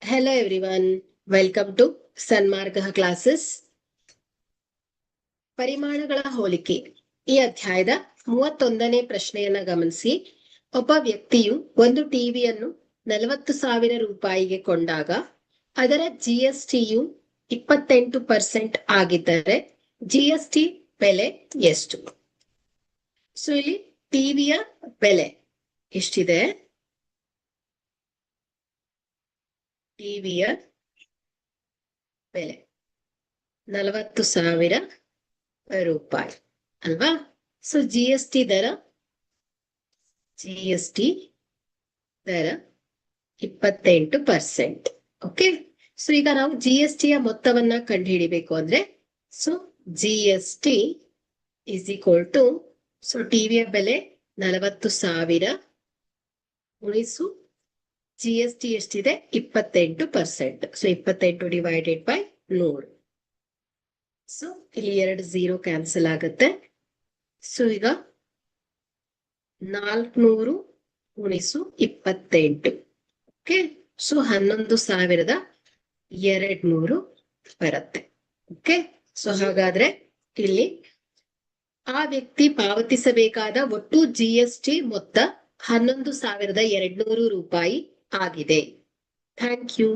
Hello everyone, welcome to Sanmarga classes. ಪರಿಮಾಣಗಳ ಹೋಲಿಕೆ ಈ ಅಧ್ಯಾಯದ 31ನೇ ಪ್ರಶ್ನೆಯನ್ನ ಗಮನಿಸಿ. ಒಬ್ಬ ವ್ಯಕ್ತಿಯು ಒಂದು ಟಿವಿಯನ್ನು 40,000 ರೂಪಾಯಿಗೆ ಕೊಂಡಾಗ ಅದರ ಜಿಎಸ್ಟಿಯು 28% ಆಗಿದ್ದರೆ ಜಿಎಸ್ಟಿ ಬೆಲೆ ಎಷ್ಟು? ಸೊ ಇಲ್ಲಿ ಟಿವಿಯ ಬೆಲೆ ಎಷ್ಟಿದೆ? ಟಿವಿಯ ಬೆಲೆ 40,000 ರೂಪಾಯಿ ಅಲ್ವಾ? ಸೊ ಜಿಎಸ್ಟಿ ದರ 28%. ಓಕೆ, ಸೊ ಈಗ ನಾವು ಜಿಎಸ್ಟಿಯ ಮೊತ್ತವನ್ನ ಕಂಡುಹಿಡಿಬೇಕು ಅಂದ್ರೆ so GST is equal to so ಟಿವಿಯ ಬೆಲೆ 40,000 ಉಳಿಸು ಜಿಎಸ್ಟಿ ಎಷ್ಟಿದೆ? 28%. So 28 divided by 100. ಸೊ ಇಲ್ಲಿ 2 0 ಕ್ಯಾನ್ಸಲ್ ಆಗುತ್ತೆ. ಸೊ ಈಗ 400 ಗುಣಿಸು 28. ಓಕೆ, ಸೊ 11,200 ಬರುತ್ತೆ. ಓಕೆ, ಸೊ ಹಾಗಾದ್ರೆ ಇಲ್ಲಿ ಆ ವ್ಯಕ್ತಿ ಪಾವತಿಸಬೇಕಾದ ಒಟ್ಟು ಜಿಎಸ್ಟಿ ಮೊತ್ತ 11,200 ರೂಪಾಯಿ ಆಗಿದೆ. Thank you.